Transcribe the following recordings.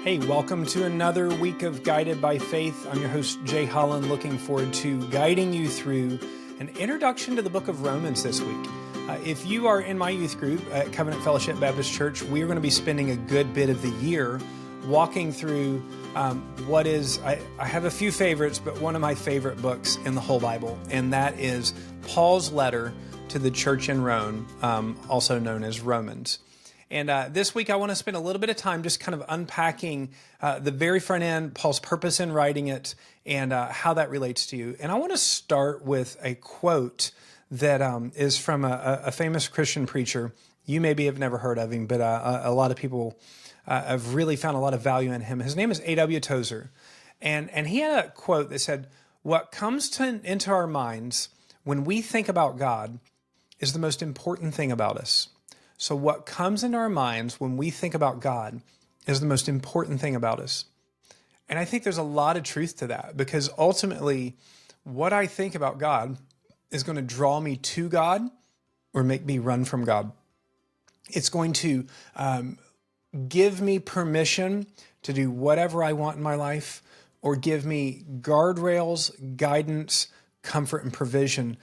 Hey, welcome to another week of Guided by Faith. I'm your host, Jay Holland, looking forward to guiding you through an introduction to the book of Romans this week. If you are in my youth group at Covenant Fellowship Baptist Church, we are going to be spending a good bit of the year walking through what is, I have a few favorites, but one of my favorite books in the whole Bible, and that is Paul's letter to the church in Rome, also known as Romans. And this week, I want to spend a little bit of time just kind of unpacking the very front end, Paul's purpose in writing it, and how that relates to you. And I want to start with a quote that is from a famous Christian preacher. You maybe have never heard of him, but a lot of people have really found a lot of value in him. His name is A.W. Tozer. And he had a quote that said, "What comes into our minds when we think about God is the most important thing about us." So what comes into our minds when we think about God is the most important thing about us. And I think there's a lot of truth to that, because ultimately what I think about God is going to draw me to God or make me run from God. It's going to give me permission to do whatever I want in my life, or give me guardrails, guidance, comfort, and provision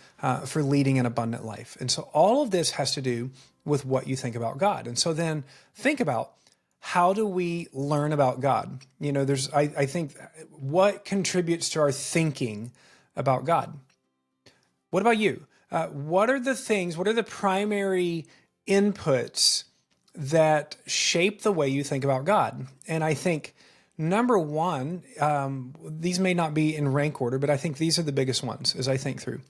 for leading an abundant life. And so all of this has to do with what you think about God. And so then think about, how do we learn about God? You know, I think what contributes to our thinking about God? What about you? What are the primary inputs that shape the way you think about God? And I think number one, these may not be in rank order, but I think these are the biggest ones as I think through.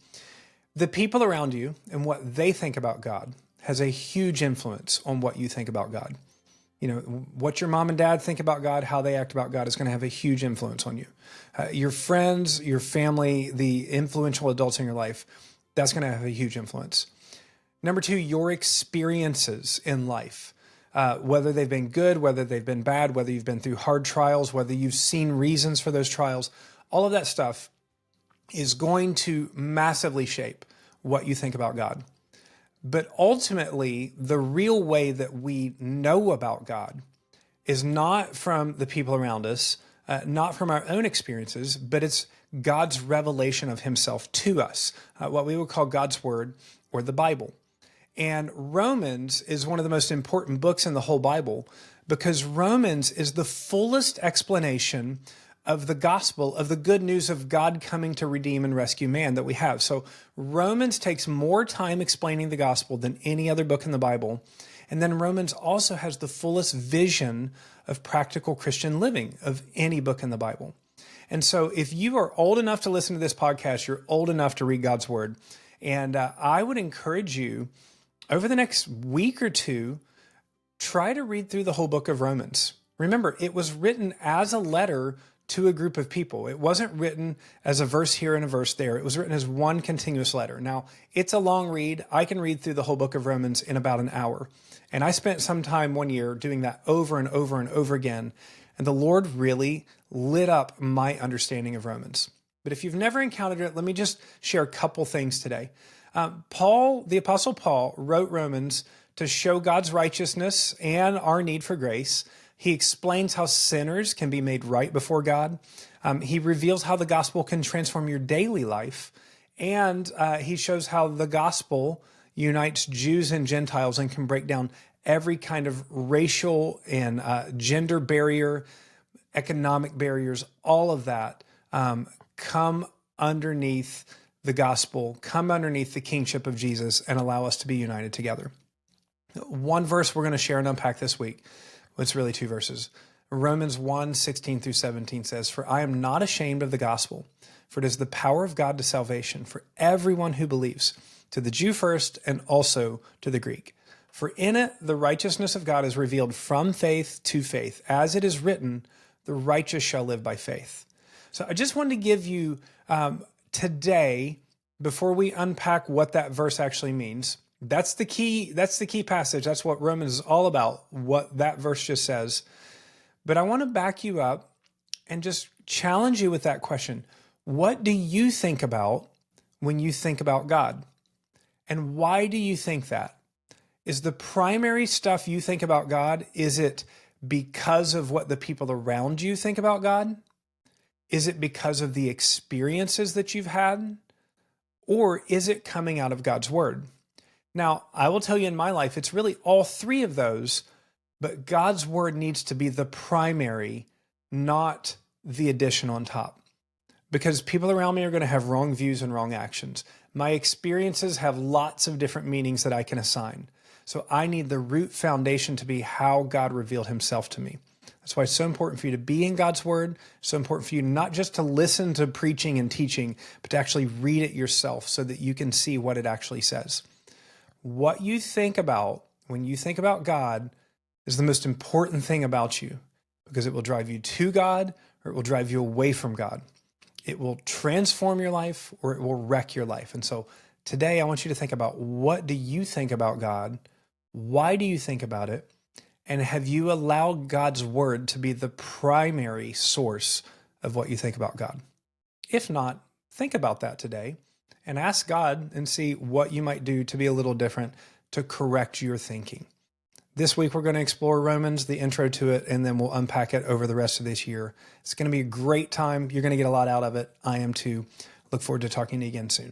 The people around you and what they think about God has a huge influence on what you think about God. You know, what your mom and dad think about God, how they act about God is going to have a huge influence on you. Your friends, your family, the influential adults in your life, that's going to have a huge influence. Number two, your experiences in life, whether they've been good, whether they've been bad, whether you've been through hard trials, whether you've seen reasons for those trials, all of that stuff is going to massively shape what you think about God. But ultimately, the real way that we know about God is not from the people around us, not from our own experiences, but it's God's revelation of himself to us, what we would call God's word or the Bible. And Romans is one of the most important books in the whole Bible, because Romans is the fullest explanation of the gospel, of the good news of God coming to redeem and rescue man that we have. So Romans takes more time explaining the gospel than any other book in the Bible. And then Romans also has the fullest vision of practical Christian living of any book in the Bible. And so if you are old enough to listen to this podcast, you're old enough to read God's word. And I would encourage you, over the next week or two, try to read through the whole book of Romans. Remember, it was written as a letter to a group of people. It wasn't written as a verse here and a verse there. It was written as one continuous letter. Now, it's a long read. I can read through the whole book of Romans in about an hour. And I spent some time one year doing that over and over and over again. And the Lord really lit up my understanding of Romans. But if you've never encountered it, let me just share a couple things today. The Apostle Paul wrote Romans to show God's righteousness and our need for grace. He explains how sinners can be made right before God. He reveals how the gospel can transform your daily life. And he shows how the gospel unites Jews and Gentiles and can break down every kind of racial and gender barrier, economic barriers, all of that come underneath the gospel, come underneath the kingship of Jesus, and allow us to be united together. One verse we're going to share and unpack this week. It's really two verses. Romans 1:16 through 17 says, "For I am not ashamed of the gospel, for it is the power of God to salvation for everyone who believes, to the Jew first and also to the Greek. For in it the righteousness of God is revealed from faith to faith. As it is written, the righteous shall live by faith." So I just wanted to give you today, before we unpack what that verse actually means, that's the key passage. That's what Romans is all about, what that verse just says. But I want to back you up and just challenge you with that question. What do you think about when you think about God? And why do you think that? Is the primary stuff you think about God, is it because of what the people around you think about God? Is it because of the experiences that you've had? Or is it coming out of God's word? Now, I will tell you in my life, it's really all three of those, but God's word needs to be the primary, not the addition on top. Because people around me are going to have wrong views and wrong actions. My experiences have lots of different meanings that I can assign. So I need the root foundation to be how God revealed himself to me. That's why it's so important for you to be in God's word. So important for you not just to listen to preaching and teaching, but to actually read it yourself so that you can see what it actually says. What you think about when you think about God is the most important thing about you, because it will drive you to God or it will drive you away from God. It will transform your life or it will wreck your life. And so today I want you to think about, what do you think about God? Why do you think about it? And have you allowed God's word to be the primary source of what you think about God? If not, think about that today and ask God and see what you might do to be a little different to correct your thinking. This week, we're going to explore Romans, the intro to it, and then we'll unpack it over the rest of this year. It's going to be a great time. You're going to get a lot out of it. I am too. Look forward to talking to you again soon.